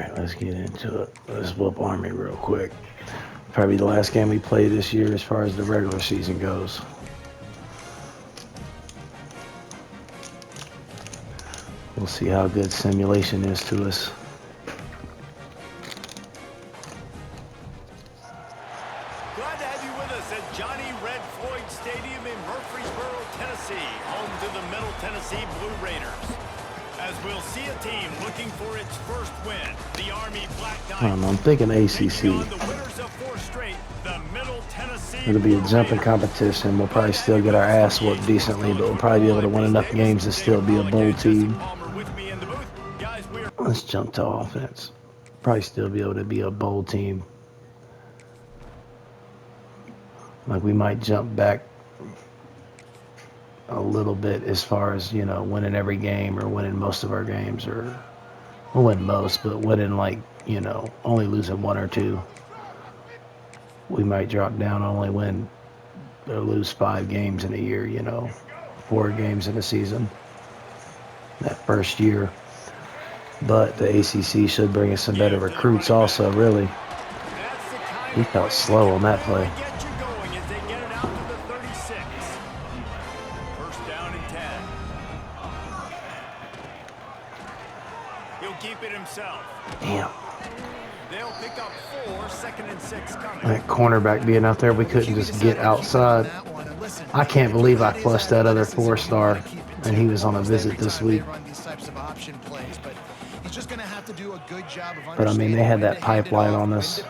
right, let's get into it. Let's whoop Army real quick. Probably the last game we played this year as far as the regular season goes. We'll see how good simulation is to us. Glad to have you with us at Johnny Red Floyd Stadium in Murfreesboro, Tennessee, home to the Middle Tennessee Blue Raiders. As we'll see a team looking for its first win, the Army Black Knights. I'm thinking ACC. It'll be a jumping competition. We'll probably still get our ass whooped decently, but we'll probably be able to win enough games to still be a bowl team. Let's jump to offense. Probably still be able to be a bowl team. Like we might jump back a little bit as far as, you know, winning every game or winning most of our games, or we'll win most, but winning like, you know, only losing one or two. We might drop down, only win or lose 5 games in a year, you know, 4 games in a season that first year. But the ACC should bring us some better recruits also, really. He felt slow on that play. Damn. They'll pick up 4, 2nd and 6 coming. That cornerback being out there, we couldn't just get outside. I can't believe I flushed that other 4-star, and he was on a visit this week. But I mean, they had that pipeline on us.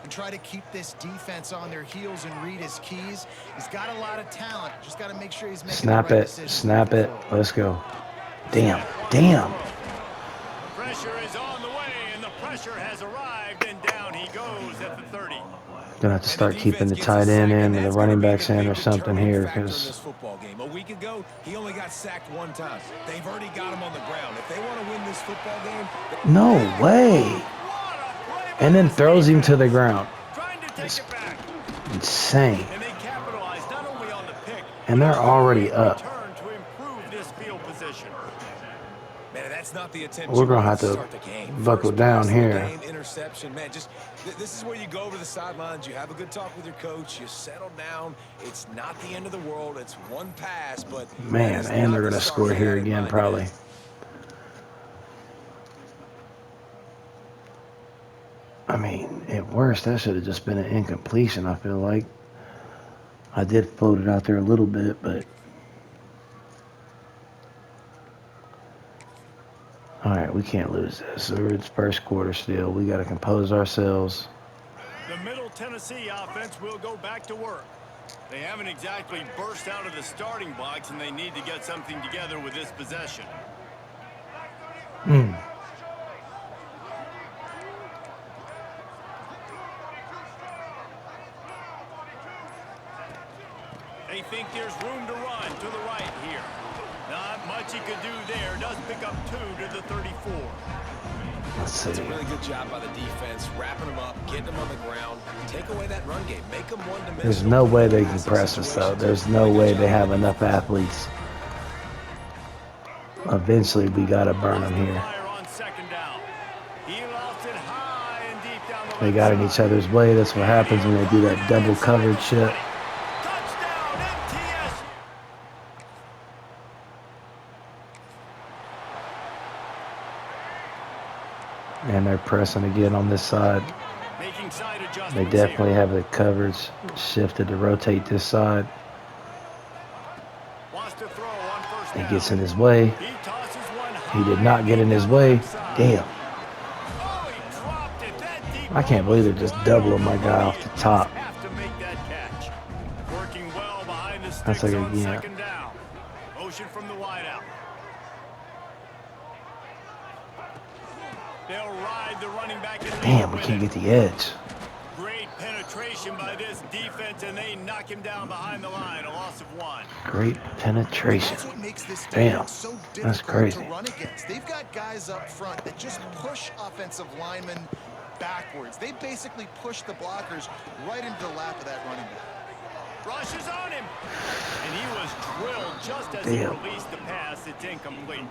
And try to keep this defense on their heels and read his keys. He's got a lot of talent. Just got to make sure he's making snap it, snap it. Let's go. Damn, damn. Pressure is on the way, and the pressure has arrived, and down he goes at the 30. Gonna have to start keeping the tight end in and the running backs in or something here, because a week ago he only got sacked 1 time. They've already got him on the ground. If they want to win this football game, no way. And then throws him to the ground. It's insane. And they're already up. We're gonna have to buckle down here. Interception, man. Just this is where you go over the sidelines. You have a good talk with your coach. You settle down. It's not the end of the world. It's 1 pass, but man, and they're gonna score here again probably. I mean, at worst, that should have just been an incompletion, I feel like. I did float it out there a little bit, but... Alright, we can't lose this. It's first quarter still. We got to compose ourselves. The Middle Tennessee offense will go back to work. They haven't exactly burst out of the starting blocks, and they need to get something together with this possession. They think there's room to run to the right here. Not much he could do there. Does pick up 2 to the 34. Let's see. It's a really good job by the defense, wrapping them up, getting them on the ground. Take away that run game. Make them one-dimensional. There's no way they can press us, though. There's no way they have enough athletes. Eventually, we got to burn them here. They got in each other's way. That's what happens when they do that double coverage shit. And they're pressing again on this side. They definitely have the coverage shifted to rotate this side. He gets in his way. He did not get in his way. Damn. I can't believe they're just doubling my guy off the top. That's like again. Motion from the wideout. They'll ride the running back. Damn, we can't get the edge. Great penetration by this defense, and they knock him down behind the line. A loss of 1. Great penetration. That's what makes this Damn, so that's crazy. to run against. They've got guys up front that just push offensive linemen backwards. They basically push the blockers right into the lap of that running back. Rushes on him, and he was drilled just as he released the pass. It's incomplete.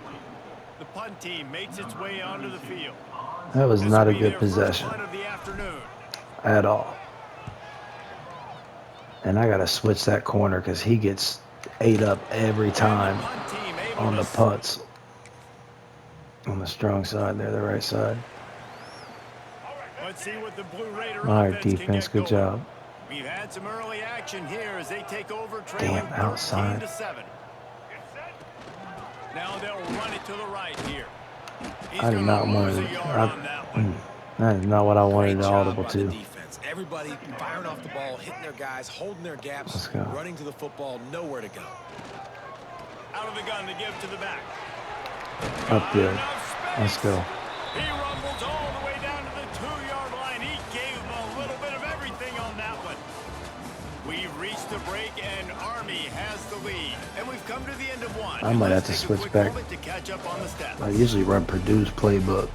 The punt team makes its way onto the field. That was This not will a be good their first possession punt of the afternoon. at all. And I got to switch that corner because he gets ate up every And the time punt team able on to the punts. On the strong side there, the right side. Let's see what the Blue Raider All right, offense can defense, get good going. job. We've had some early action here as they take over trailing Damn, outside. 13-7. Now they'll run it to the right here. He's I did gonna not want lose to. a yard on that one. That is not what I wanted Great the job audible by to. the defense. Everybody firing off the ball, hitting their guys, holding their gaps, Let's go. running to the football, nowhere to go. Out of the gun to give to the back. Upfield. Enough space. Let's go. He rumbles all the way down to the 2-yard line. He gave him a little bit of everything on that one. We've reached the break, and Army has the lead. And we've come to the end of one. I might Let's have to take a switch quick back. moment to catch up on the stats. I usually run Purdue's playbook.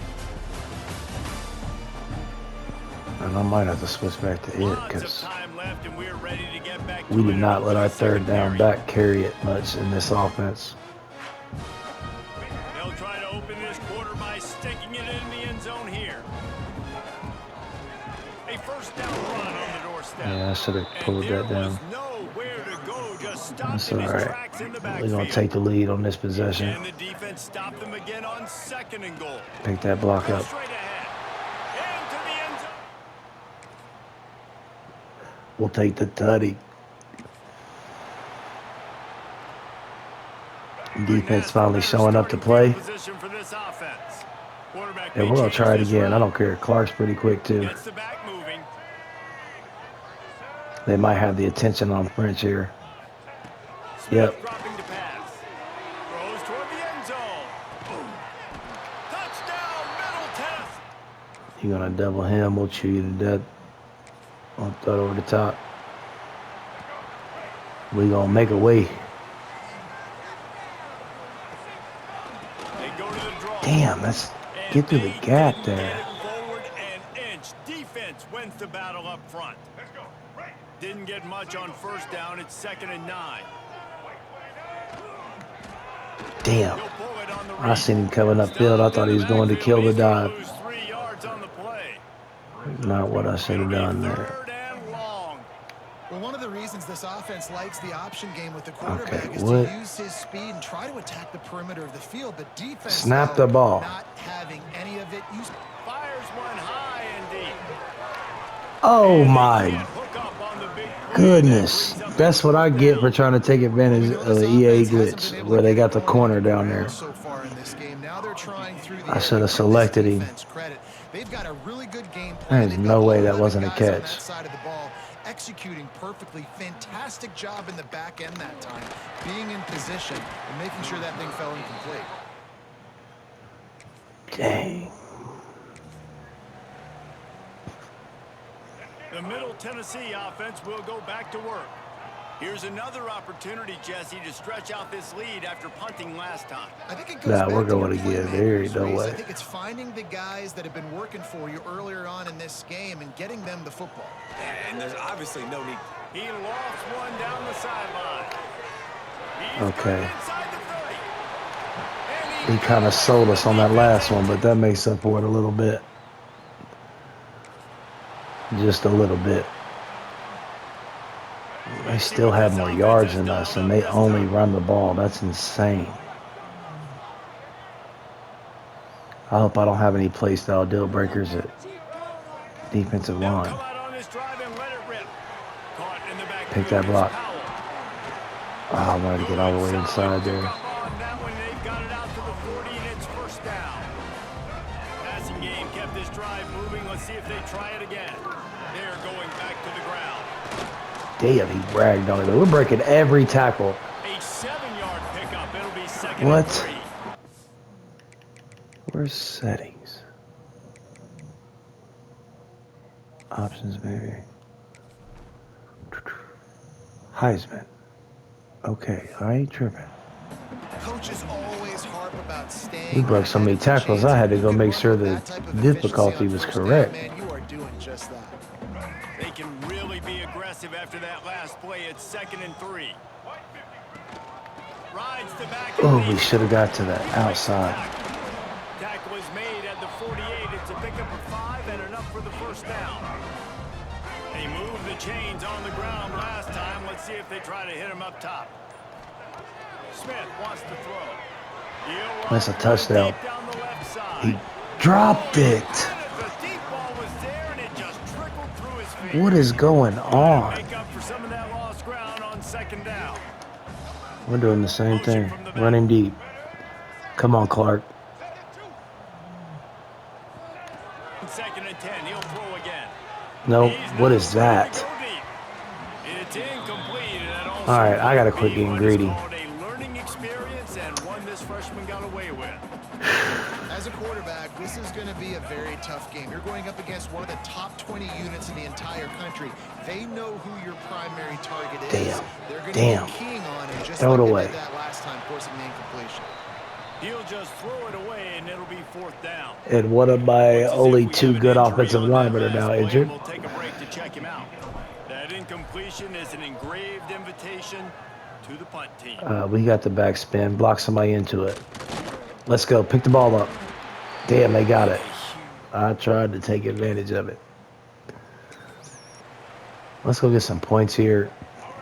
And I might have to switch back to it Lots of because time left, and we're ready to get back to we did it not let for our the third down secondary. back carry it much in this offense. They'll try to open this quarter by sticking it in the end zone here. A first down run on the doorstep. Yeah, I should have pulled And that there down. was nowhere to go, just stopped That's in all his right. tracks in the We're backfield. going to take the lead on this possession. And the defense stopped them again on 2nd and goal. Pick that block Go up. straight ahead. Into the end zone. We'll take the tutty. Defense finally showing up to play. Position for this offense. Quarterback And may we're going change to try it this again. I route. don't care. Clark's pretty quick, too. Gets the back moving. They might have the attention on French here. Smith Yep. dropping to pass. Throws toward the end zone. Touchdown, Middle Tennessee. You're going to double him. We'll chew you to death. I'll throw it over the top. We're going to make a way. They go to the draw. Damn, let's And get through the they gap didn't there. get it forward an inch. Defense wins the battle up front. Didn't get much on first down. It's 2nd and 9. Damn. He'll pull it on the I read. seen him coming upfield. I thought he was going to kill the dive. Lose 3 yards on the play. Not what I should It'll have be done there. 3rd and long. Well, one of the reasons this offense likes the option game with the quarterback Okay, is what? to use his speed and try to attack the perimeter of the field. But defense, Snap though, the ball. not having any of it. Fires one high and deep. Oh, And they my can't hook up on the big play. goodness. That brings up That's what I get for trying to take advantage We know of this the EA offense hasn't been glitch able where to they get got the it going corner on the down ground there. So far in this game, now they're trying through the I air. should have Give this selected him. defense credit. They've got a really good game plan. There's They've no got way all that 11 wasn't a guys on catch. that side of the ball, executing perfectly. Fantastic job in the back end that time, being in position and making sure that thing fell incomplete. Dang. The Middle Tennessee offense will go back to work. Here's another opportunity, Jesse, to stretch out this lead after punting last time. I think it goes Nah, back we're to going your again. playmakers, There ain't no Reese. way. I think it's finding the guys that have been working for you earlier on in this game and getting them the football. And there's obviously no need. He lost one down the sideline. He's Okay. got inside the 30. He kind of sold us on that last one, but that makes up for it a little bit. Just a little bit. They still have more yards than us, and they only run the ball. That's insane. I hope I don't have any play style deal breakers at defensive They'll line. come out on this drive and let it rip. Caught in the backfield Pick that is block. Powell. Oh, I wanted to get all the way inside there. Up on that one, they've got it out to the 40, and it's first down. Passing game kept this drive moving. Let's see if they try it again. They're going back to the ground. Damn, he bragged on it. We're breaking every tackle. A 7-yard pickup. It'll be 2nd What? and 3. Where's settings? Options, maybe. Heisman. Okay, I ain't tripping. Coaches always harp about staying. We broke so many ahead of the tackles, chains. I had to If go you make can sure run the with that type of difficulty efficiency was on first down, correct. man, you are doing just that. They can really be aggressive after that last play. It's 2nd and 3. Rides the back. Oh, we should have got to that outside. Tackle is made at the 48. It's a pickup of 5 and enough for the first down. They moved the chains on the ground last time. Let's see if they try to hit him up top. Smith wants to throw. That's a touchdown. Deep down the left side. He dropped it. The deep ball was there, and it just trickled through his feet. What is going on? Make up for some of that lost ground on second down. We're doing the same thing. Running deep. Come on, Clark. Second and 10. He'll throw again. No, what is that? It's incomplete. All right, I gotta quit getting greedy. A learning experience and one this freshman got away with. As a quarterback, this is going to be a very tough game. You're going up against one of the top 20 units in the entire country. They know who your primary target is. Damn. They're going Damn. to be keying on him just Throw it like away. they did that last time, forcing the incompletion. He'll just throw it away, and it'll be fourth down. And one of my only two good offensive linemen are now injured. We'll take a break to check him out. That incompletion is an engraved invitation to the punt team. We got the backspin. Block somebody into it. Let's go. Pick the ball up. Damn, they got it. I tried to take advantage of it. Let's go get some points here.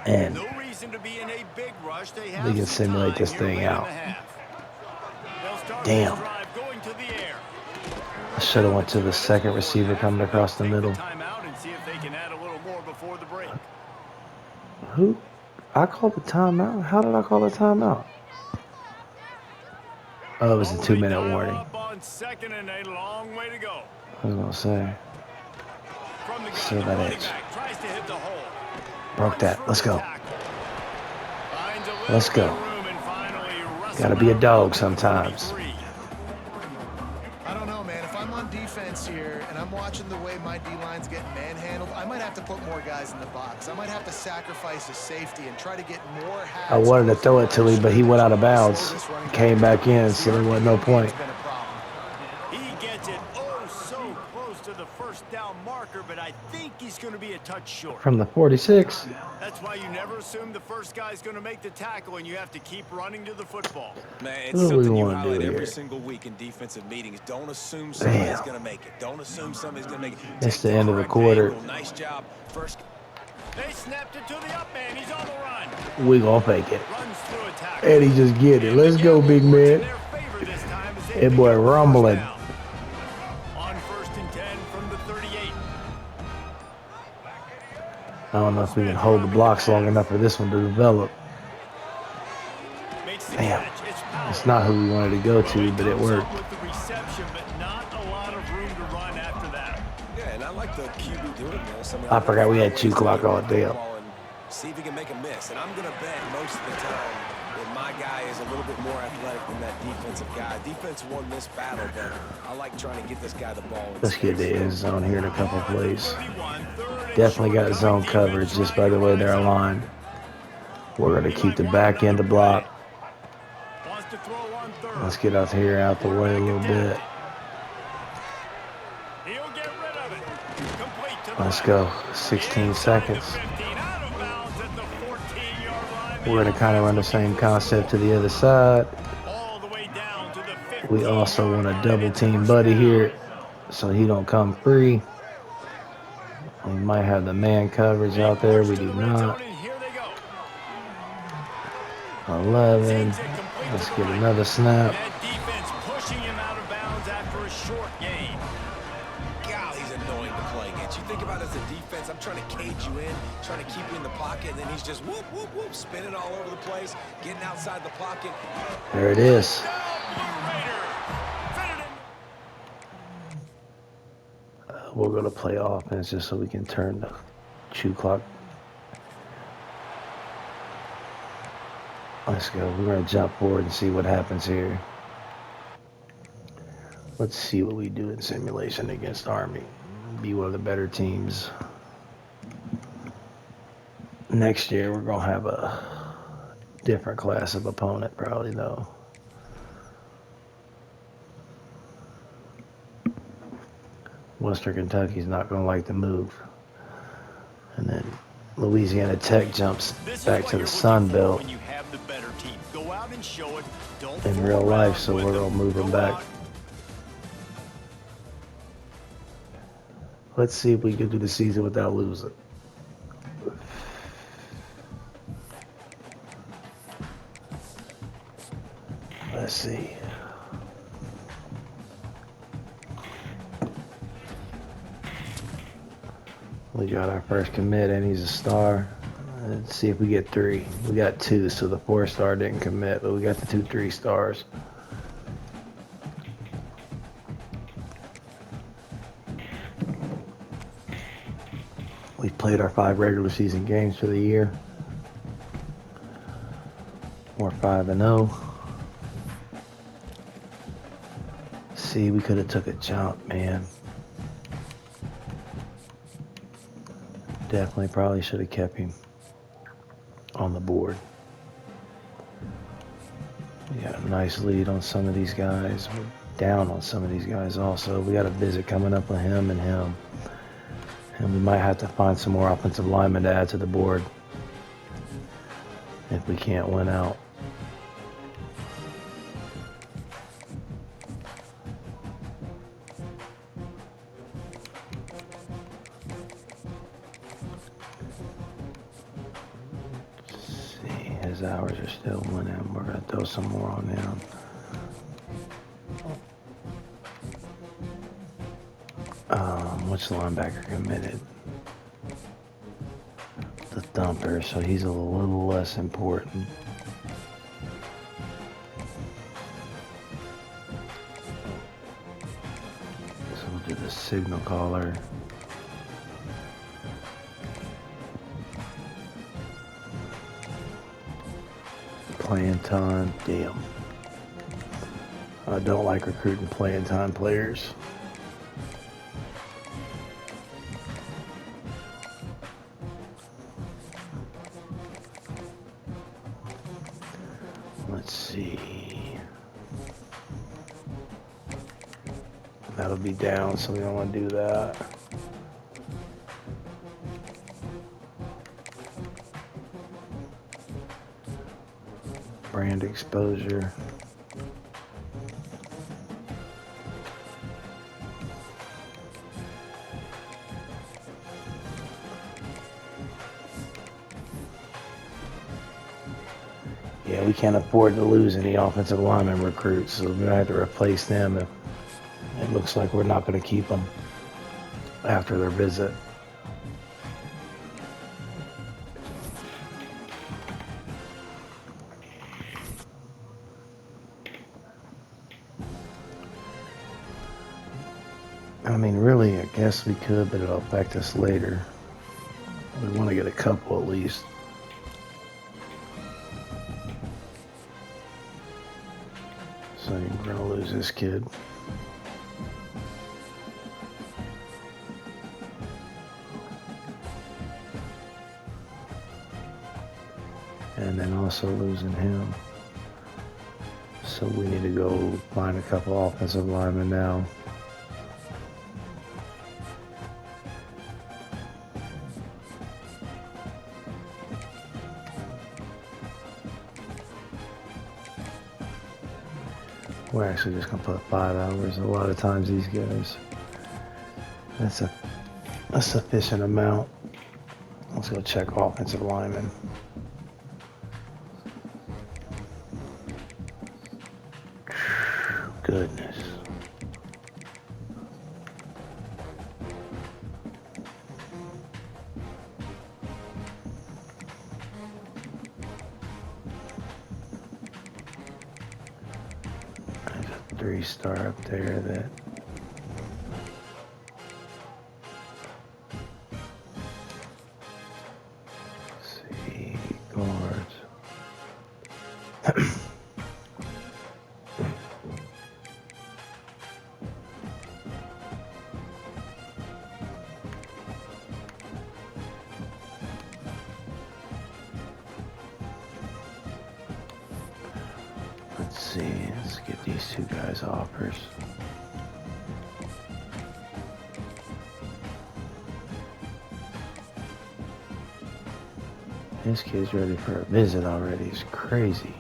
And No reason to be in a big rush. They we can some simulate time this here thing late in out. the half. They'll start Damn. this drive going to the air. I should have went to the second receiver coming across the Take middle. timeout and see if they can add a little more before the break. Who? I called the timeout? How did I call the timeout? Oh, it was a 2-minute Dial warning. up on second and a long way to go. I was going to say. From the gun, Still the that running edge. back tries to hit the hole. Broke that. Let's go. Finds a little Let's go. bit of room and finally wrestles Gotta be a out dog to sometimes. 43. I don't know, man. If I'm on defense here and I'm watching the way my D-line's getting manhandled, I might have to put more guys in the box. I might have to sacrifice a safety and try to get more hats. I wanted to throw it to him, but he went out of bounds. Came back in, so there wasn't no point. It's been a problem. He gets it oh so close to the first down marker, but I think he's going to be a touch short. From the 46. That's why you never assume the first guy's going to make the tackle, and you have to keep running to the football. Man, it's What do we something you wanna do highlight every here? single week in defensive meetings. Don't assume somebody's Damn. going to make it. Don't assume somebody's going to make it. It's Take the end of the correct quarter. angle. Nice job. First. They snapped it to the up man. He's on the run. We gonna fake it. Runs through a tackle. And he just get it. Let's go, big man. That boy rumbling. On first and 10 from the 38. I don't know if we can hold the blocks long enough for this one to develop. Makes the Damn. catch. It's power. It's not who we wanted to go to, but it Comes up worked. with the reception, but not a lot of room to run after that. Yeah, and I like the QB doing it, man. I forgot we had 2 clock on deal. See if he can make a miss. And I'm going to bet most of the time that my guy is a little bit more athletic than that defensive guy. Defense won this battle, but I like trying to get this guy the ball. Let's get the end zone here in a couple plays. 31, third and Definitely short. got zone coverage just by the way they're aligned. We're going to keep the back end to block. Wants to throw on third. Let's get out here out the way a little bit. He'll get rid of it. Complete to the Let's left. go. 16 seconds. 15, out of bounds at the 14-yard line. We're going to kind of run the same concept to the other side. All the way down to the 15. We also want to double team Buddy here so he don't come free. We might have the man coverage out there. We do not. Here they go. 11. Let's get another snap. That defense pushing him out of bounds after a short gain. God, he's annoying to play against. You think about it as a defense, I'm trying to cage you in, trying to keep you in the pocket, and then he's just whoop, whoop, whoop, spinning all over the place, getting outside the pocket. There it is. We're going to play offense just so we can turn the chew clock. Let's go. We're going to jump forward and see what happens here. Let's see what we do in simulation against Army. Be one of the better teams. Next year, we're going to have a different class of opponent, probably, though. Western Kentucky's not going to like the move. And then Louisiana Tech jumps back to the Sun Belt When you have the better team, go out and show it. Don't in fool real around life, so with we're them. going to move them Go back. out. Let's see if we can do the season without losing. Let's see. We got our first commit, and he's a star. Let's see if we get 3. We got 2, so the 4-star didn't commit, but we got the 2 3-stars. We've played our 5 regular season games for the year. We're 5-0. See, we could have took a jump, man. Definitely probably should have kept him on the board. We got a nice lead on some of these guys. We're down on some of these guys also. We got a visit coming up with him and him. And we might have to find some more offensive linemen to add to the board if we can't win out. His hours are still winning. We're going to throw some more on him. Which linebacker committed? The thumper, so he's a little less important. So we'll do the signal caller. Playing time, damn. I don't like recruiting playing time players. Let's see. That'll be down, so we don't want to do that. Brand exposure. Yeah, we can't afford to lose any offensive lineman recruits, so we're going to have to replace them if it looks like we're not going to keep them after their visit. I mean, really, I guess we could, but it'll affect us later. We want to get a couple at least. So we're going to lose this kid. And then also losing him. So we need to go find a couple offensive linemen now. We're actually just going to put 5 hours. A lot of times these guys, that's a sufficient amount. Let's go check offensive linemen. Goodness. There's a 3-star up there that guards. Let's see, let's get these 2 guys offers. This kid's ready for a visit already. It's crazy.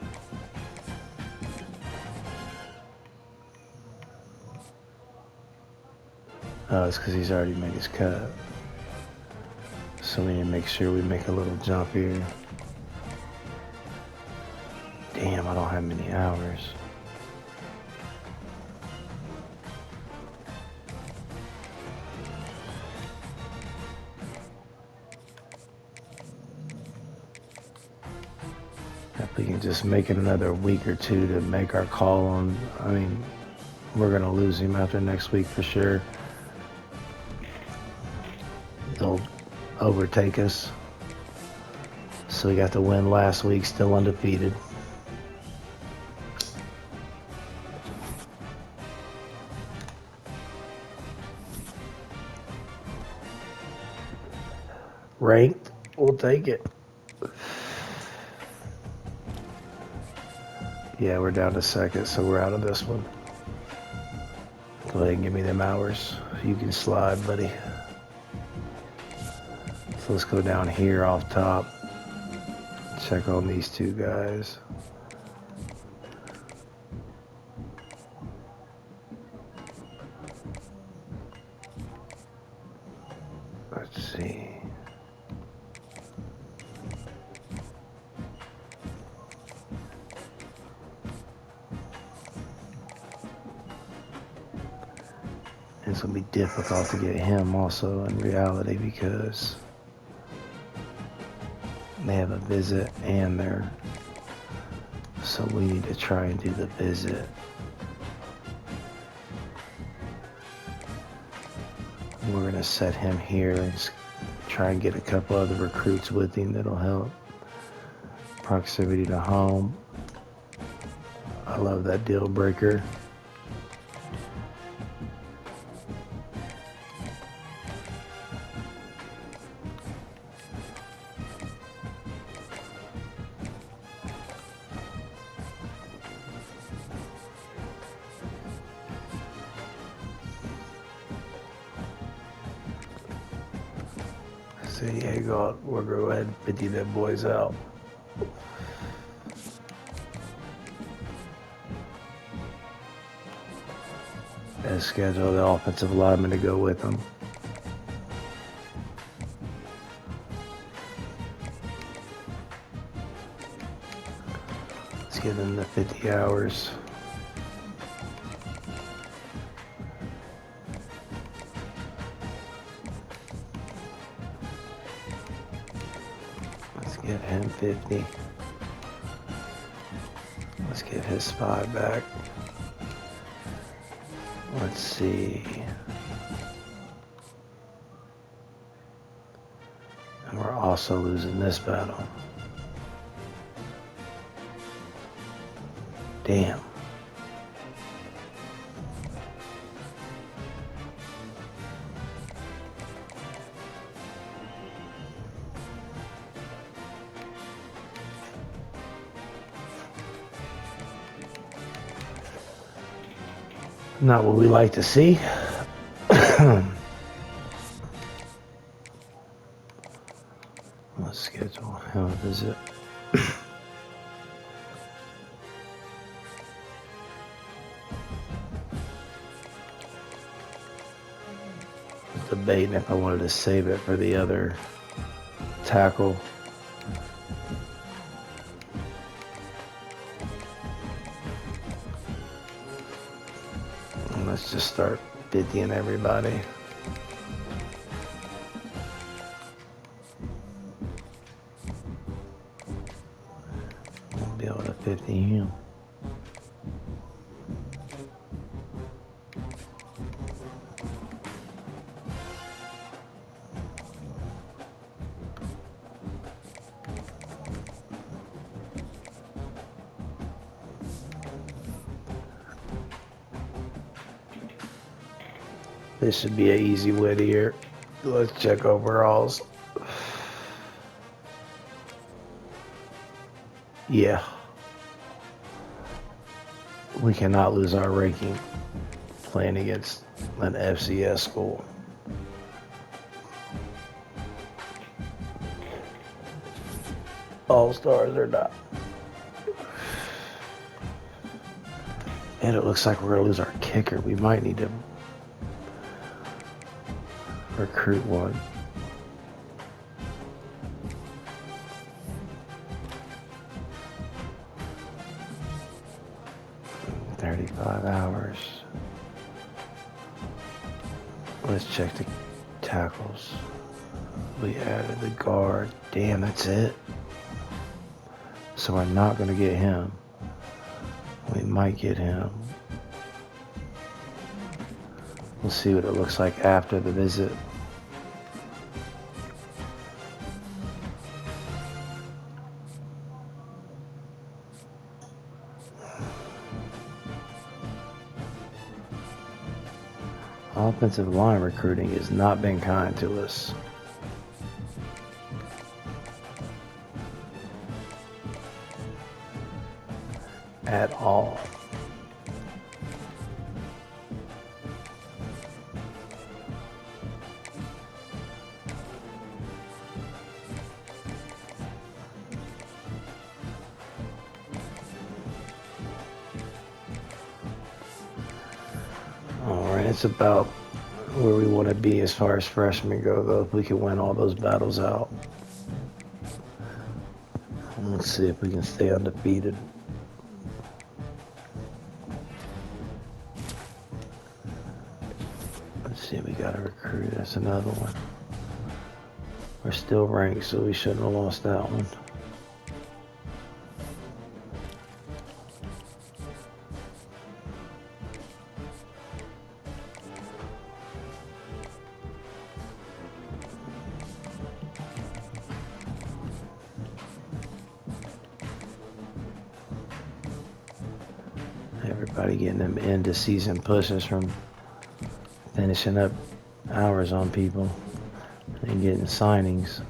Oh, it's because he's already made his cut. So we need to make sure we make a little jump here. Damn, I don't have many hours. If we can just make it another week or two to make our call on, I mean, we're going to lose him after next week for sure. They'll overtake us. So we got the win last week, still undefeated. Ranked, we'll take it. Yeah, we're down to second, so we're out of this one. Go ahead and give me them hours. You can slide, buddy. So let's go down here off top. Check on these two guys. Let's see. It's going to be difficult to get him also in reality because they have a visit and they're, so we need to try and do the visit. We're going to set him here and try and get a couple other recruits with him that'll help. Proximity to home. I love that deal breaker. See, hey, we'll go ahead and 50 them boys out. And schedule the offensive lineman to go with them. Let's give them the 50 hours. Give him 50. Let's get his spot back. Let's see. And we're also losing this battle. Damn. Not what we like to see. Let's schedule him a visit. Debating if I wanted to save it for the other tackle. Let's just start 50ing everybody. We'll be able to 50 him. This should be an easy win here. Let's check overalls. Yeah. We cannot lose our ranking playing against an FCS school. All-stars or not. And it looks like we're going to lose our kicker. We might need to recruit one. $35. Let's check the tackles. We added the guard. Damn, that's it. So we're not going to get him. We might get him. We'll see what it looks like after the visit. Offensive line recruiting has not been kind to us. At all. Alright, it's about where we want to be as far as freshmen go, though, if we can win all those battles out. Let's see if we can stay undefeated. Let's see, we got a recruit. That's another one. We're still ranked, so we shouldn't have lost that one. Everybody getting them end of season pushes from finishing up hours on people and getting signings.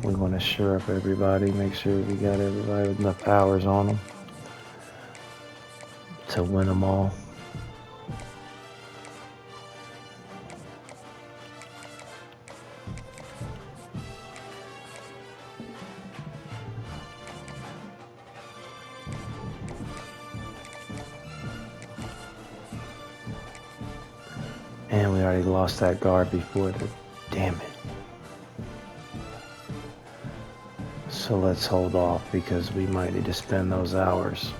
We want to shore up everybody, make sure we got everybody with enough hours on them to win them all. And we already lost that guard before the, damn it. So let's hold off because we might need to spend those hours.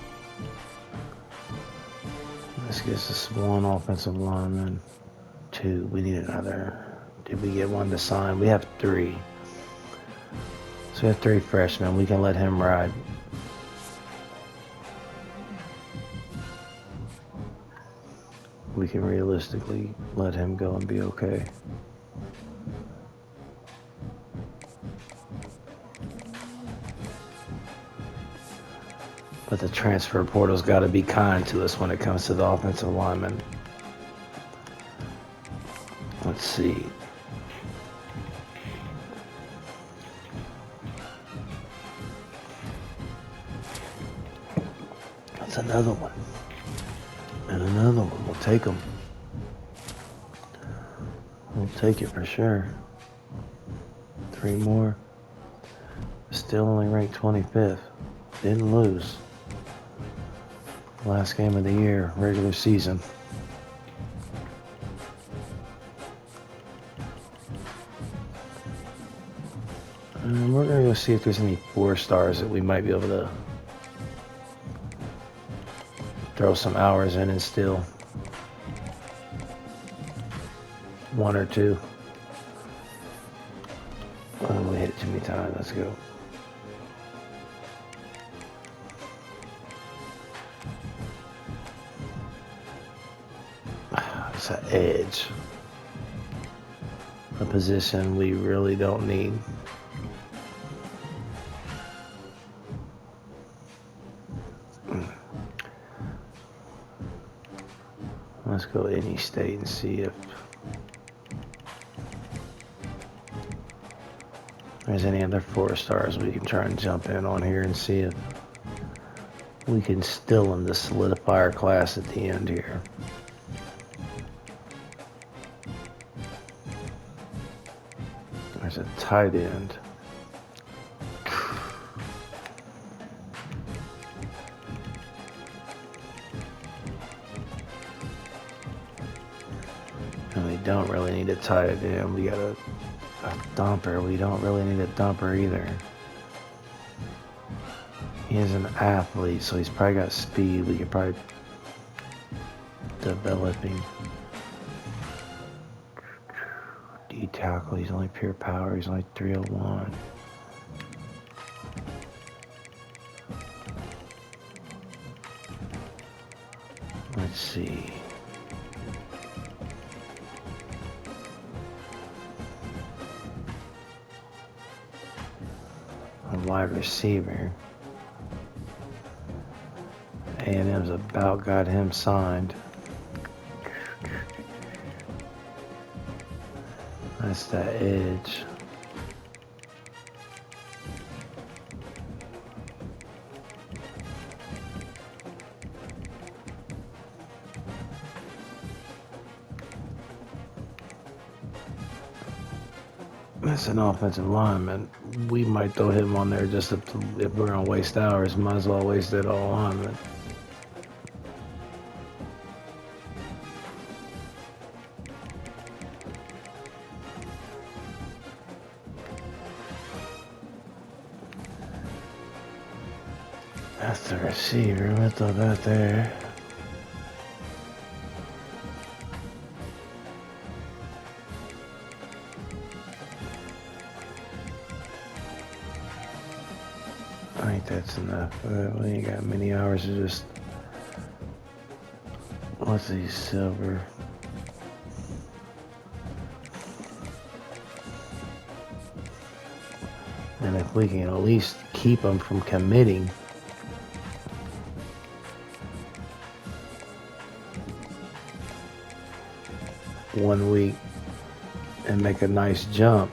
This gives us one offensive lineman, 2. We need another. Did we get one to sign? We have 3. So we have 3 freshmen. We can let him ride. We can realistically let him go and be okay. But the transfer portal's got to be kind to us when it comes to the offensive linemen. Let's see. That's another one. And another one. We'll take them. We'll take it for sure. 3 more. Still only ranked 25th. Didn't lose. Last game of the year, regular season. And we're going to go see if there's any 4 stars that we might be able to throw some hours in and steal. 1 or 2. Oh, we hit it too many times. Let's go. It's an edge. A position we really don't need. Let's go any state and see if there's any other 4 stars we can try and jump in on here and see if we can still in the solidify our class at the end here. There's a tight end. And we don't really need a tight end. We got a dumper. We don't really need a dumper either. He is an athlete, so he's probably got speed. We could probably develop him. D tackle, he's only pure power. He's only 301. Let's see. A wide receiver. A&M's about got him signed. That's that edge. That's an offensive lineman. We might throw him on there just if we're gonna waste hours. Might as well waste it all lineman. That's the receiver. We'll throw that there. I think that's enough. We ain't got many hours to just... What's these silver? And if we can at least keep them from committing, one week and make a nice jump,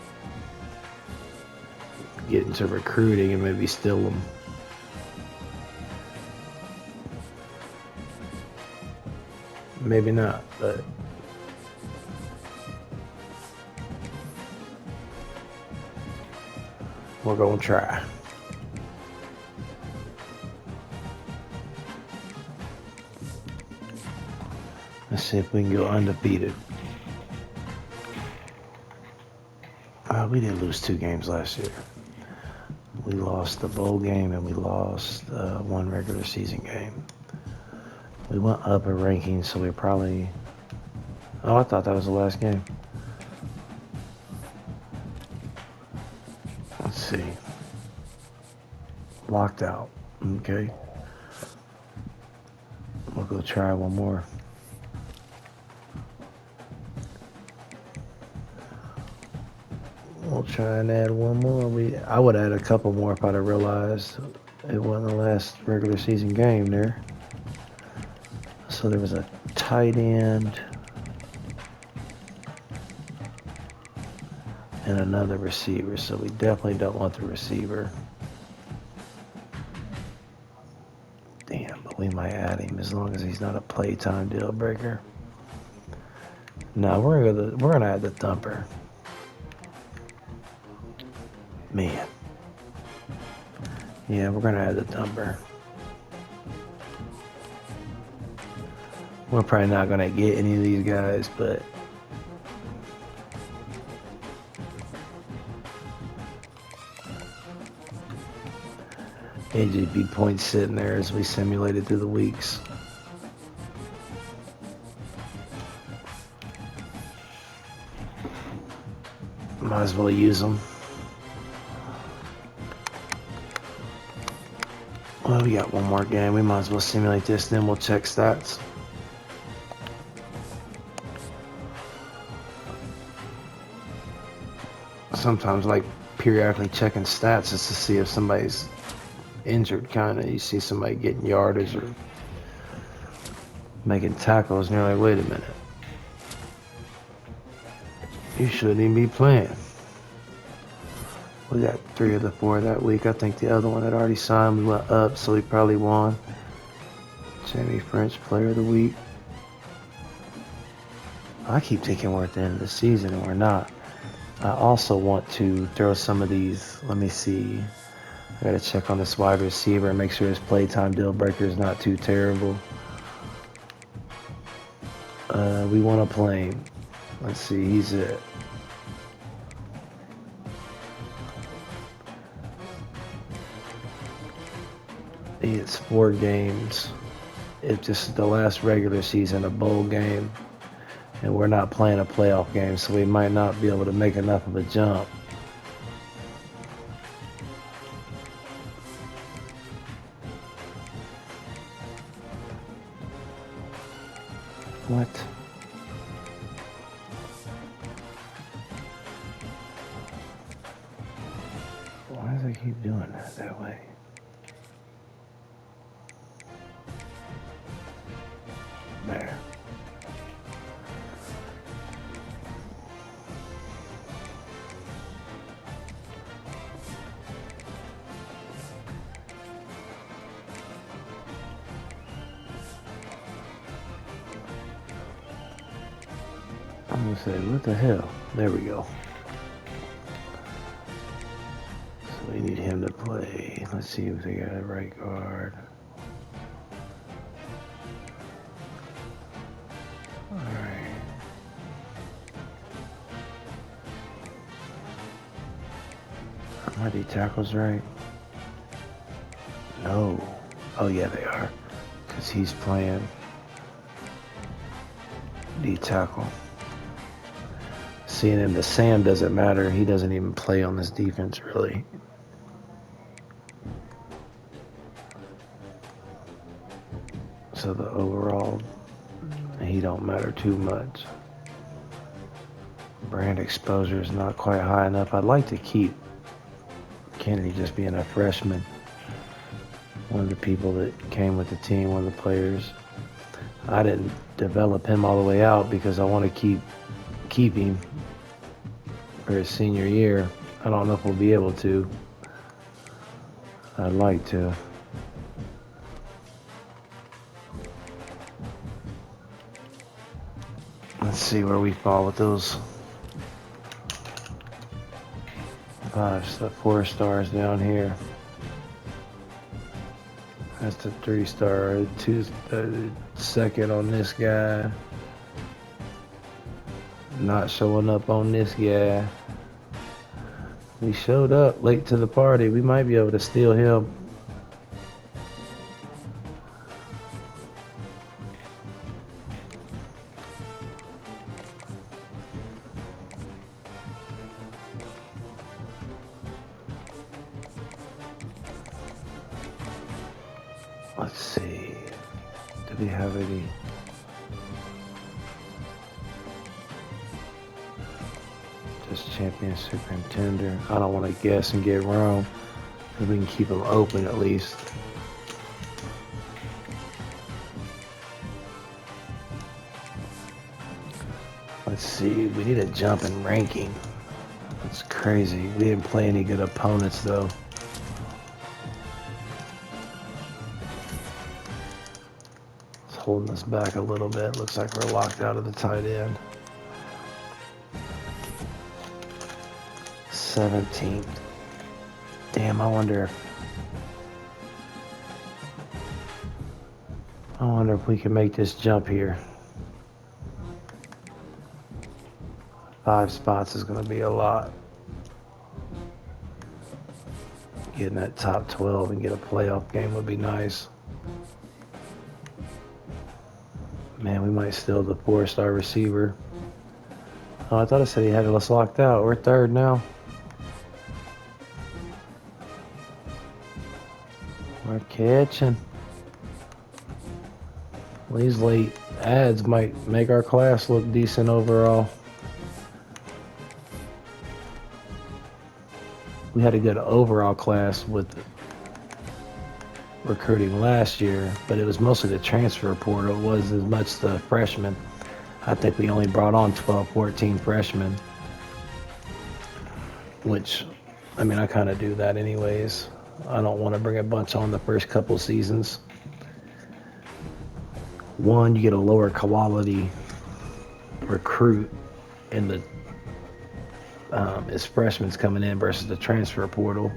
get into recruiting and maybe steal them. Maybe not, but we're gonna try. Let's see if we can go undefeated. We did lose 2 games last year. We lost the bowl game and we lost one regular season game. We went up a ranking, so we probably... Oh, I thought that was the last game. Let's see. Locked out. Okay. We'll go try one more. We'll try and add one more. I would add a couple more if I'd have realized it wasn't the last regular season game there. So there was a tight end and another receiver. So we definitely don't want the receiver. Damn, but we might add him as long as he's not a playtime deal breaker. No, we're gonna add the thumper. Man. Yeah, we're gonna add the thumper. We're probably not gonna get any of these guys, but it'd just be points sitting there as we simulated through the weeks. Might as well use them. Well, we got one more game. We might as well simulate this, then we'll check stats. Sometimes, like, periodically checking stats is to see if somebody's injured, kind of. You see somebody getting yardage or making tackles, and you're like, wait a minute. You shouldn't even be playing. We got 3 of the 4 that week. I think the other one had already signed. We went up, so we probably won. Jamie French, Player of the Week. I keep thinking we're at the end of the season, and we're not. I also want to throw some of these. Let me see. I got to check on this wide receiver and make sure his playtime deal breaker is not too terrible. We want to play him. Let's see, he's at it's 4 games. It's just the last regular season, a bowl game, and we're not playing a playoff game, so we might not be able to make enough of a jump. What? Why does it keep doing that way? There. I'm gonna say, what the hell? There we go. So we need him to play. Let's see if they got a right guard. Alright. Are D tackles right? No. Oh yeah, they are. Because he's playing D tackle. Seeing him, the Sam doesn't matter. He doesn't even play on this defense, really. So the overall, he don't matter too much. Brand exposure is not quite high enough. I'd like to keep Kennedy just being a freshman. One of the people that came with the team, one of the players. I didn't develop him all the way out because I want to keep him for his senior year. I don't know if we'll be able to. I'd like to. Let's see where we fall with those 4 stars down here. That's the 3-star, 2nd on this guy. Not showing up on this guy. He showed up late to the party. We might be able to steal him. Let's see. Do we have any? Just championship contender. I don't want to guess and get wrong. If we can keep them open at least. Let's see. We need a jump in ranking. That's crazy. We didn't play any good opponents though. It's holding us back a little bit. Looks like we're locked out of the tight end. 17th. Damn, I wonder if we can make this jump here. 5 spots is going to be a lot. Getting that top 12 and get a playoff game would be nice. Man, we might steal the 4-star receiver. Oh, I thought I said he had us locked out. We're 3rd now. We're catching. Well, these late ads might make our class look decent overall. We had a good overall class with recruiting last year, but it was mostly the transfer portal. It wasn't as much the freshmen. I think we only brought on 12, 14 freshmen, which, I mean, I kind of do that anyways. I don't want to bring a bunch on the first couple seasons. One, you get a lower quality recruit in the as freshmen coming in versus the transfer portal,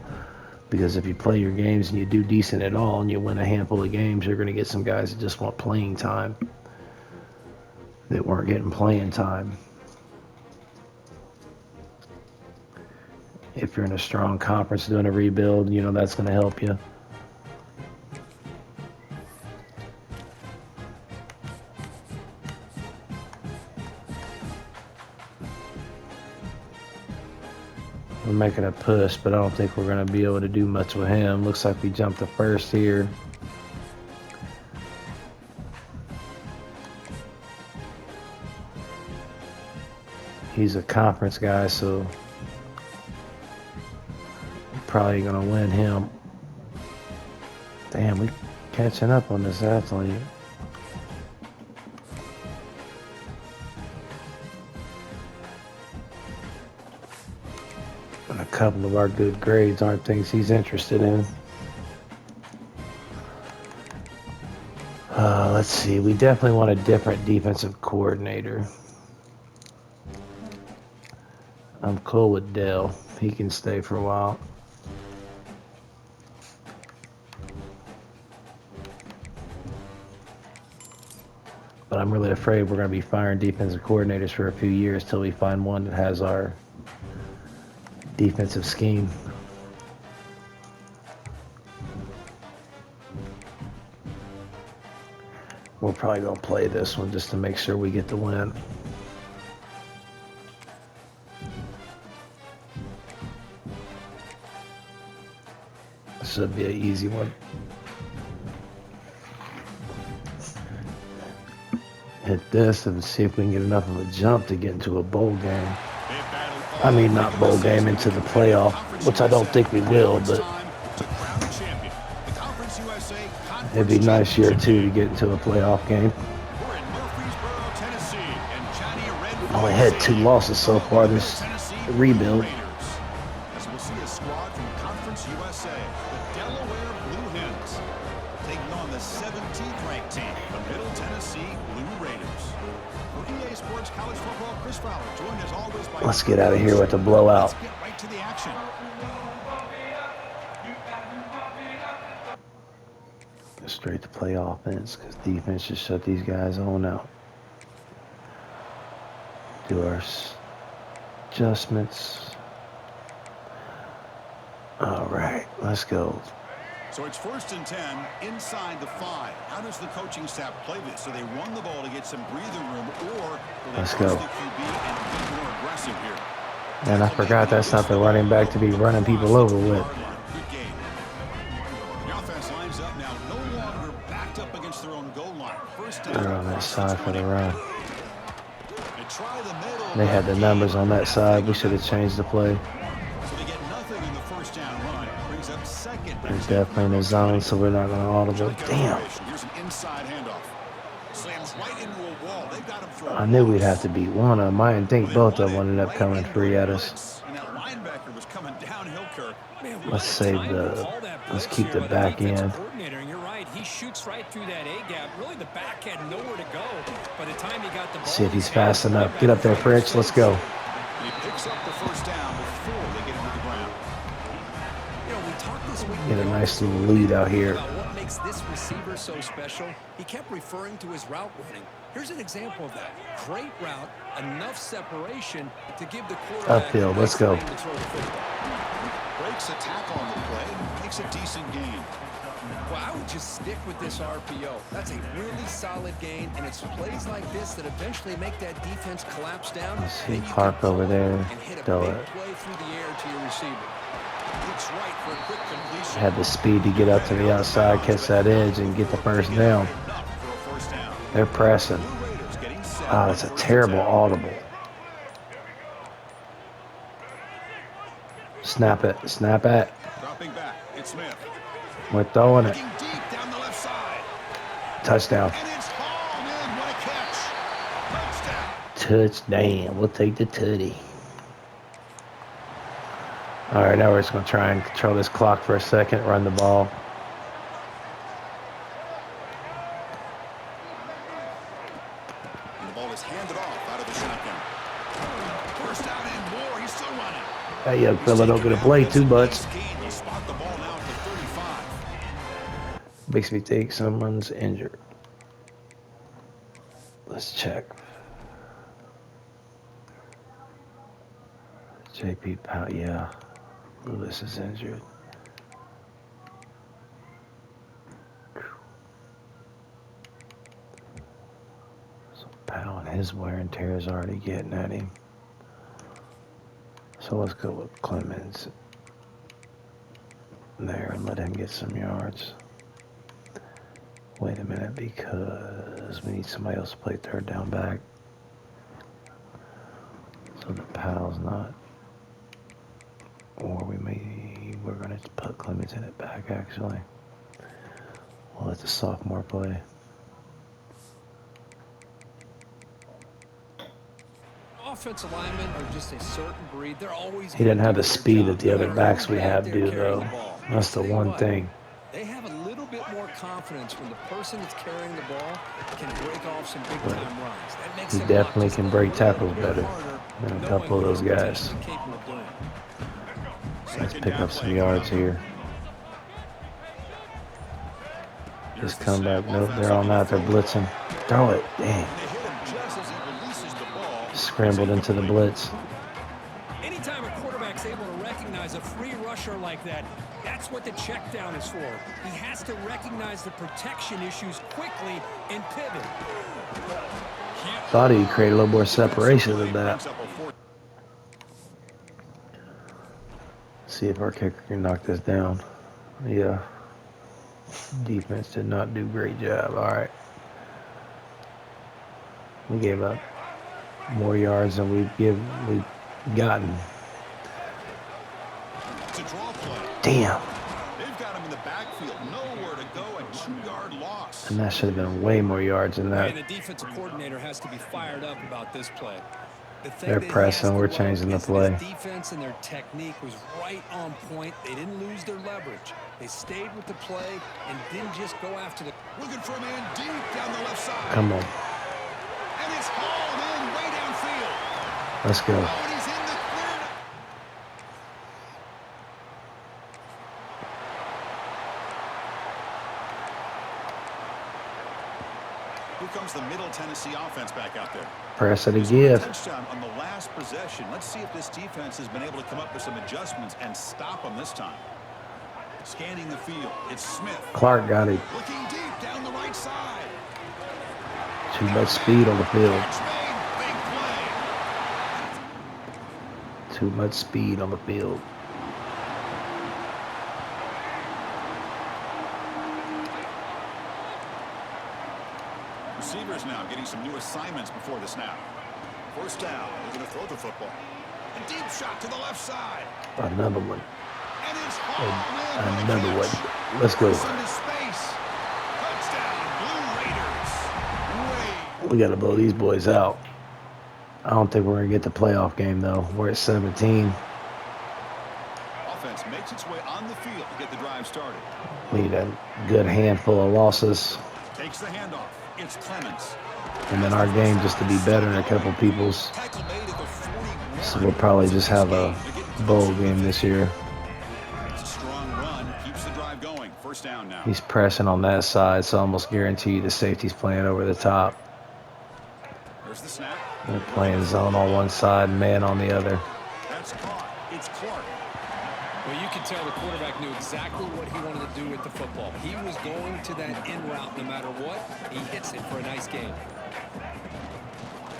because if you play your games and you do decent at all and you win a handful of games, you're going to get some guys that just want playing time that weren't getting playing time. if you're in a strong conference doing a rebuild, you know, that's going to help you. We're making a push, but I don't think we're going to be able to do much with him. Looks like we jumped the first here. He's a conference guy, so we're probably going to win him. Damn, we catching up on this athlete. And a couple of our good grades aren't things he's interested in. Let's see. We definitely want a different defensive coordinator. I'm cool with Dell. He can stay for a while. But I'm really afraid we're going to be firing defensive coordinators for a few years till we find one that has our defensive scheme. We're probably going to play this one just to make sure we get the win. Should be an easy one. Hit this and see if we can get enough of a jump to get into a bowl game. I mean, not bowl game, into the playoff, which I don't think we will, but it'd be nice year two to get into a playoff game. Only had 2 losses so far this rebuild. Let's get out of here with a blowout. Go straight to play offense because defense just shut these guys on out. Do our adjustments. All right, let's go. So it's 1st and 10 inside the 5. How does the coaching staff play this? So they run the ball to get some breathing room, or let's go. The QB and be more aggressive here. And I forgot that's not the running back to be running people over with. Good game. The offense lines up now, no longer backed up against their own goal line. First down. They're on that side for the run. They try the middle. They had the numbers on that side. We should have changed the play. So they get nothing in the first down run. Brings up 2nd. They're definitely in the zone, so we're not going to audible. Damn. Here's an inside handoff. Slams right into a wall. They've got him for I knew we'd have to beat one of them. I didn't think both of them ended up coming free at us. And that linebacker was coming downhill, Kirk. Let's save the. Let's keep the back end. You're right. He shoots right through that A gap. Really, the back had nowhere to go. By the time he got the ball, See if he's fast enough. Get up there, Fritz. Let's go. He picks up the first down before they get him to the ground. You know, we talked this week. Get a nice little lead out here. About what makes this receiver so special. He kept referring to his route running. Here's an example of that. Great route, enough separation to give the quarterback Upfield. Let's go. Breaks a tackle on the play, makes a decent gain. Well, I would just stick with this RPO. That's a really solid gain, and it's plays like this that eventually make that defense collapse down. I see Clark over there. And hit a Throw big it. play through the air to your receiver. Looks right for a quick completion. Had the speed to get up to the outside, catch that edge, and get the first down. For a first down. They're pressing. Blue Raiders getting set. Oh, it's a terrible audible. Snap it. Snap it. Dropping back. It's Smith. We're throwing it. Looking deep down the left side. Touchdown. And it's hauled in. What a catch. Touchdown. Touchdown. We'll take the tutty. All right, now we're just going to try and control this clock for a second, run the ball. And the ball is handed off out of the shotgun. First down and more. He's still running. That young fella don't get to play too much. He'll spot the ball now at the 35. Makes me think someone's injured. Let's check. JP Powell, yeah. Lewis is injured. So Powell and his wear and tear is already getting at him. So let's go with Clemens there and let him get some yards. Wait a minute, because we need somebody else to play third down back. So the Powell's not. Or we're going to put Clemens in it back, actually. We'll let the sophomore play. Offensive linemen are just a certain breed. They're always He didn't have the doing their speed job, that the no other matter backs who we back have there do, carrying though. the ball. That's the Tell you one what, thing. They have a little bit more confidence when the person that's carrying the ball can break off some big time runs. That makes He them definitely just can a break little tackles bit better harder, than a knowing couple of what those he's guys. potentially capable of doing. Let's pick up some yards here. Just come back. Nope, they're on that. They're blitzing. Throw it. Dang. Scrambled into the blitz. Anytime a quarterback's able to recognize a free rusher like that, that's what the check down is for. He has to recognize the protection issues quickly and pivot. Thought he'd create a little more separation than that. See if our kicker can knock this down. Yeah. Defense did not do a great job. All right. We gave up more yards than we've gotten. It's a draw play. Damn. They've got him in the backfield. Nowhere to go. A 2-yard loss. And that should have been way more yards than that. And the defensive coordinator has to be fired up about this play. The thing They're that he pressing. has to We're love changing the is play. His defense and their technique was right on point. They didn't lose their leverage. They stayed with the play and didn't just go after the... Looking for a man deep down the left side. Come on. And it's hauled in way downfield. Let's go. Oh, and he's in the clear. Here comes the Middle Tennessee offense back out there. Press it They scored a again. touchdown on the last possession. Let's see if this defense has been able to come up with some adjustments and stop them this time. Scanning the field, it's Smith. Clark got him. Looking deep down the right side. Too much speed on the field. Catch made, big play. Too much speed on the field. Receivers now getting some new assignments before the snap. First down, they're going to throw the football. A deep shot to the left side. Another one. And it's hauled in. Another What a one. catch. Let's go. Into space. Touchdown, Blue Raiders. We got to blow these boys out. I don't think we're going to get the playoff game, though. We're at 17. Offense makes its way on the field to get the drive started. We need a good handful of losses. Takes the handoff. It's Clemens. And then our game just to be better than a couple people's. Tackle made at the 41. So we'll probably just have a bowl game this year. It's a strong run. Keeps the drive going. First down now. He's pressing on that side, so I almost guarantee you the safety's playing over the top. There's the snap. They're playing zone on one side, man on the other. That's caught. It's Clark. Well, you can tell the quarterback knew exactly what he wanted to do with the football. He was going to that in route no matter what. He hits it for a nice game.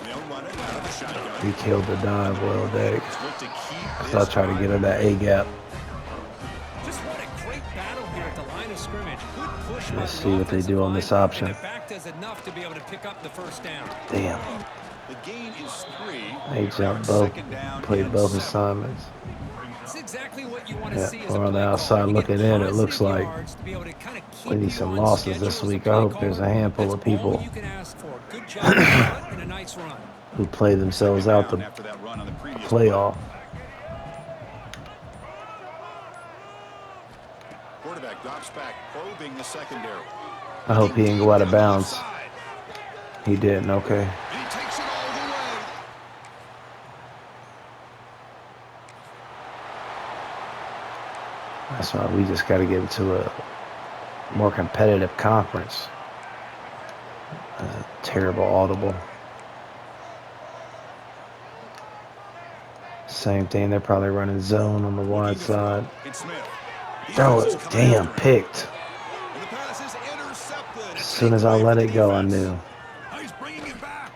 They'll run it out of the shotgun. He killed the dive well, Derek. Look to keep So I'll this try to get her that A gap. Just what a great battle here at the line of scrimmage. Good push by Let's the see what they do on this offensive line, option. and the back does enough to be able to pick up the first down. Damn. The gain is 3. They jumped both, Second down played and both 7. assignments. It's exactly what you want to Yeah, see as we're a on the play outside caller. You looking get in. It looks positive like yards to be able to kind of keep we need you some on losses schedule this as a week. I play hope there's a caller. handful of That's all people you can ask for. Good job and a nice run. who play themselves out the After that run on the previous playoff. Quarterback drops back, probing the secondary. I hope he didn't go out of Down the left bounds. side. He didn't, okay. And he takes it all the way. That's why we just got to get into a more competitive conference. That's a terrible audible. Same thing. They're probably running zone on the wide side. It's Smith. Throw Defense is it. coming Damn, after him. picked. And the pass is intercepted. As soon as I let it go, I knew. Oh, he's bringing it back.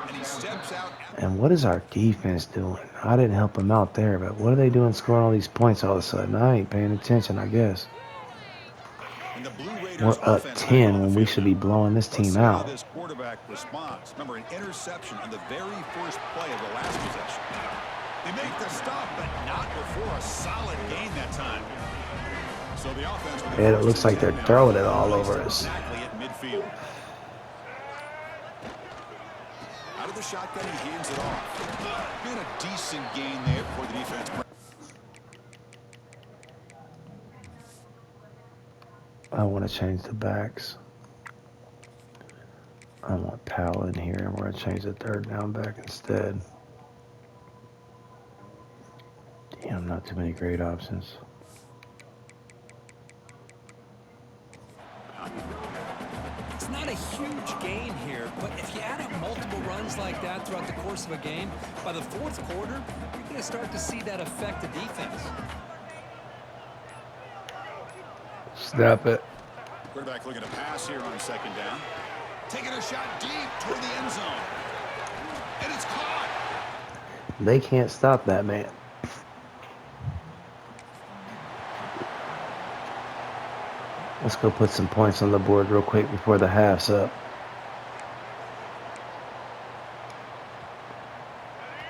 And he steps out. And what is our defense doing? I didn't help them out there, but what are they doing scoring all these points all of a sudden? I ain't paying attention, I guess. And the Blue Raiders We're up offense 10 on the when we field should now. be blowing this Let's team see how out. this quarterback responds. Remember, an interception on the very first play of the last possession. They make the stop, but not before a solid gain that time. So the offense. with the Yeah, it first looks like they're and 10 now. throwing it all over us. Exactly at midfield. Out of the shotgun, he hands it off. Been a decent gain there for the defense. I want to change the backs. I want Powell in here, and we're going to change the third down back instead. Damn, not too many great options. It's not a huge gain here, but if you add up multiple runs like that throughout the course of a game, by the fourth quarter, you're going to start to see that affect the defense. Snap it. Quarterback looking to pass here on second down. Taking a shot deep toward the end zone. And it's caught. They can't stop that man. Let's go put some points on the board real quick before the half's up.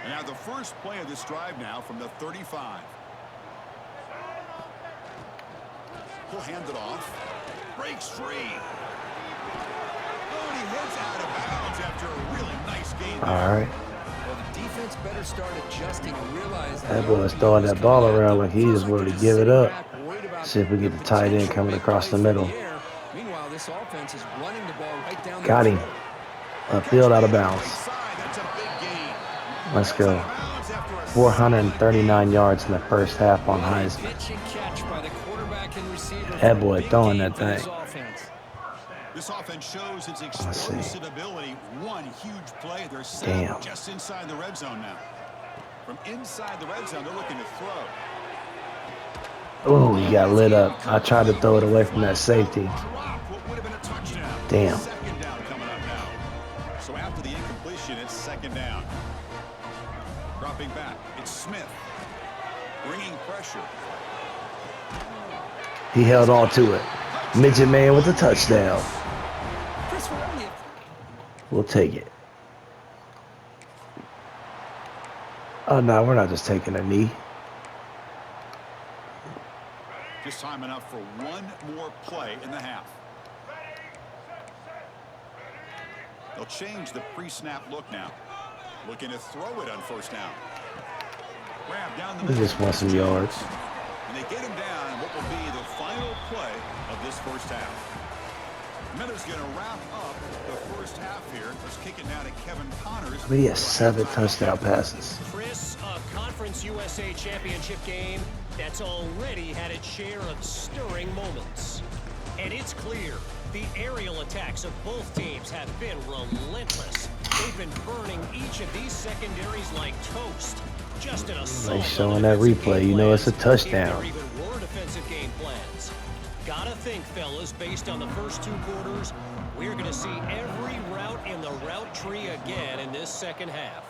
And now the first play of this drive now from the 35. He'll hand it off. Breaks free. Oh, and he heads out of bounds after a really nice game there. All right. Well, the defense better start adjusting and realize That boy's throwing that ball around like he just wanted to give it up. See if we get the tight end coming across the middle. Meanwhile, this offense is running the ball right down. Got him. Upfield, out of bounds. That's a big gain. Let's go. 439 yards in the first half on Heisman. Pitch and catch by the quarterback and receiver. That boy Big throwing game that for this thing. offense. This offense shows its Let's see. explosive ability. One huge play. They're set Damn. just inside the red zone now. From inside the red zone, they're looking to throw. Oh, he got lit up. I tried to throw it away from that safety. Drop what would have been a touchdown. Damn. Second down coming up now. So after the incompletion, it's second down. Dropping back, it's Smith. Bringing pressure. He held on to it. Midget man with a touchdown. Chris, we're only We'll take it. Oh, no, we're not just taking a knee. Just time enough for one more play in the half. They'll change the pre-snap look now. Looking to throw it on first down. Grab down the We middle. just want some yards. And they get him down in what will be the final play of this first half. Miller's going to wrap up the first half here. Let's kick it now to Kevin Connors. I mean, he has 7 touchdown passes. Chris, a Conference USA Championship game that's already had its share of stirring moments. And it's clear, the aerial attacks of both teams have been relentless. They've been burning each of these secondaries like toast. Just an assault. Nice showing that replay. You know it's a touchdown. If there even were defensive game plans. Gotta think, fellas, based on the first 2 quarters, we're going to see every route in the route tree again in this second half.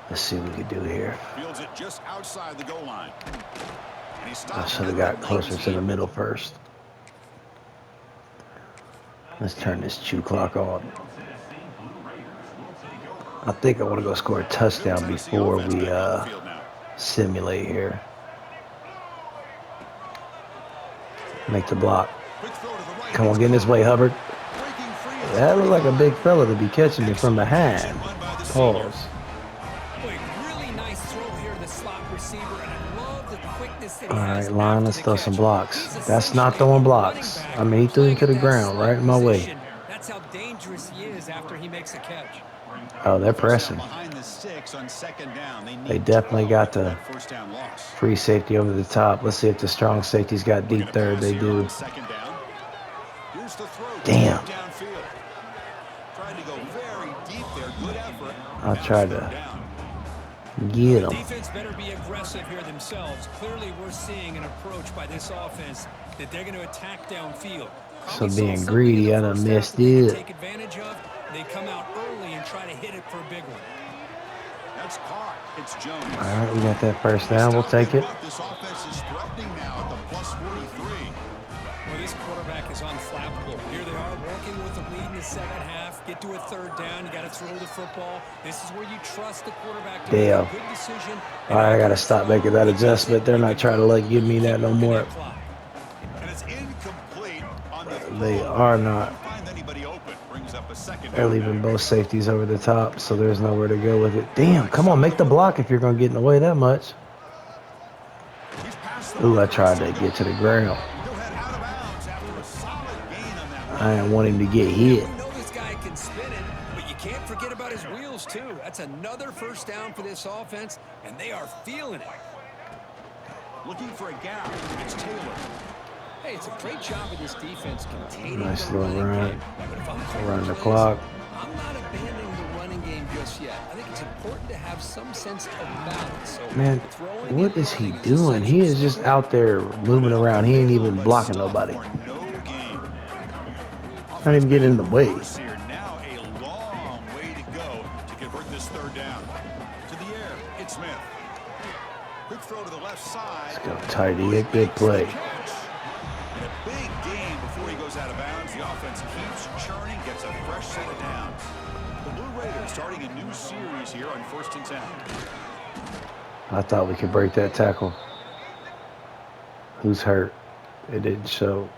Let's see what we can do here. Fields it just outside the goal line. And he I stops should have got closer to the middle first. Let's turn this chew clock on. I think I want to go score a touchdown before we simulate here. Make the block. Come on, get in this way, Hubbard. That looked like a big fella to be catching me from behind. Pause. Boy, really nice throw here to the slot receiver, and I love the quickness that he All has right, line, after let's the throw catch. some blocks. He's That's not essentially throwing a blocks. running back I mean, he threw it to the playing ground, that right in my way. position. That's how dangerous he is after he makes a catch. Oh, they're pressing. Behind the sticks on second down. They definitely got the first down loss. free safety over the top. Let's see if the strong safety's got deep third. They do. Second down. Here's the throw. Damn. Downfield. Trying to go very deep there. Good effort. I tried to Down. Get The him. defense better be aggressive here themselves. Clearly, we're seeing an approach by this offense that they're going to attack downfield. So Probably saw being something in greedy, the I done first half missed that they could it. take advantage of. They come out early and try to hit it for a big one. That's caught. It's Jones. All right, we got that first down. We'll take it. This offense is threatening now at the plus 43. Well, this quarterback is unflappable. Here they are working with the lead in the second half. Get to a third down. You got to throw the football. This is where you trust the quarterback to make Damn. a good decision. All right, I got to stop making that adjustment. They're not trying to give me that no more. And it's incomplete on the throw. They are not. Can't find anybody open. Brings up a second They're down leaving now. both safeties over the top, so there's nowhere to go with it. Damn, come on, make the block if you're going to get in the way that much. He's past the Ooh, I mark. tried to get to the ground. He'll head out of bounds after a solid gain on that I didn't want him to get hit. You know this guy can spin it, but you can't forget about his wheels, too. That's another first down for this offense, and they are feeling it. Looking for a gap. It's Taylor. Hey, it's a great job of this defense containing Nice the little running run. game. But if I'm calling Run the plays, clock. I'm not abandoning the running game just yet. I think it's important to have some sense of balance. So Man, throwing what and is he running doing? He is just out there moving around. He ain't even But blocking stop nobody. for no gain. Not even getting in the way. Force here. Now a long way to go to convert this third down. To the air. It's Smith. Quick throw to the left side. Let's go, tighty. Good play. And a big gain before he goes out of bounds. The offense keeps churning, gets a fresh set of downs. The Blue Raiders starting a new series here on 1st and 10. I thought we could break that tackle. Who's hurt? It didn't show.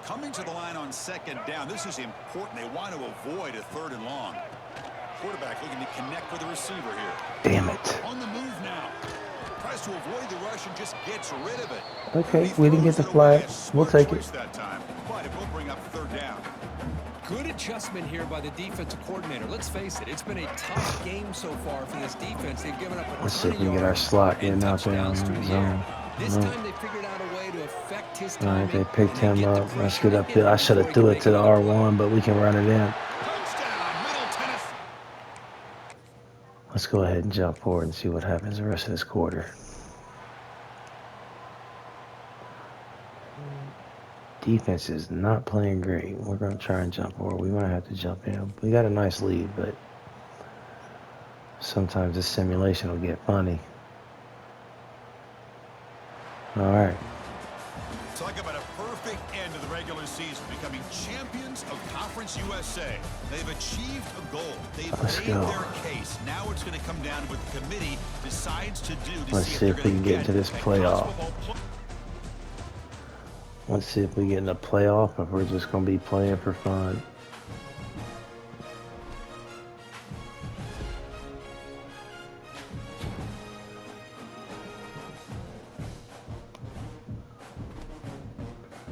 Coming to the line on second down. This is important. They want to avoid a third and long. Quarterback looking to connect with the receiver here. Damn it. On the move now. Tries to avoid the rush and just gets rid of it. Okay, He we didn't get throws the it away. flag. A We'll smart take choice it. that time, but it will bring up third down. Good adjustment here by the defensive coordinator. Let's face it, it's been a tough game so far for this defense. They've given up a Let's see ton if of we can get our yards slot and in out there in touchdowns the through the zone. air. This No. time they figured out a way to affect his All right, timing. they picked and him get the up. Let's pressure get to hit upfield. I him should have before threw he it can to the make another play. R1, but we can run it in. Touchdown, Middle Tennessee. Let's go ahead and jump forward and see what happens the rest of this quarter. Defense is not playing great. We're going to try and jump forward. We might have to jump in. We got a nice lead, but sometimes this simulation will get funny. All right. Talk about a perfect end to the regular season, becoming champions of Conference USA. They've achieved a goal. They've Let's made go. their case. Now it's going to come down to what the committee decides to do to Let's see see if if they're we going can to get into this a playoff. college football Let's see if we get in a playoff or if we're just going to be playing for fun.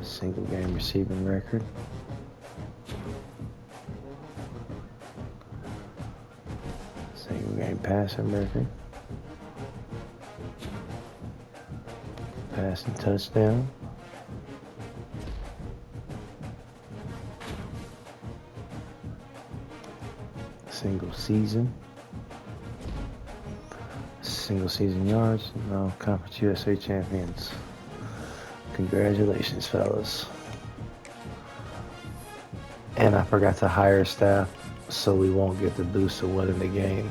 Single game receiving record. Single game passing record. Passing touchdown. Single season yards. No, Conference USA champions. Congratulations, fellas. And I forgot to hire staff, so we won't get the boost of winning the game.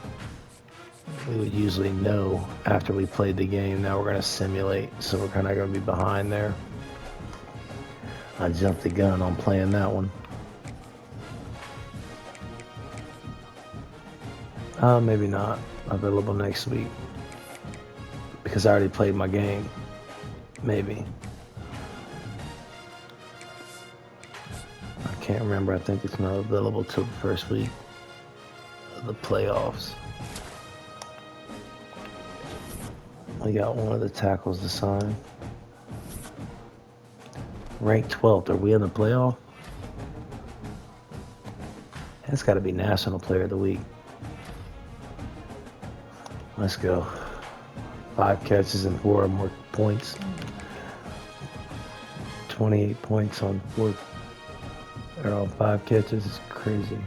We would usually know after we played the game. Now we're going to simulate, so we're kind of going to be behind there. I jumped the gun on playing that one. Maybe not. Available next week. Because I already played my game. Maybe. I can't remember. I think it's not available till the first week of the playoffs. We got one of the tackles to sign. Ranked 12th. Are we in the playoff? That's got to be National Player of the Week. Let's go. 5 catches and 4 or more points. 28 points on 5 catches. It's crazy.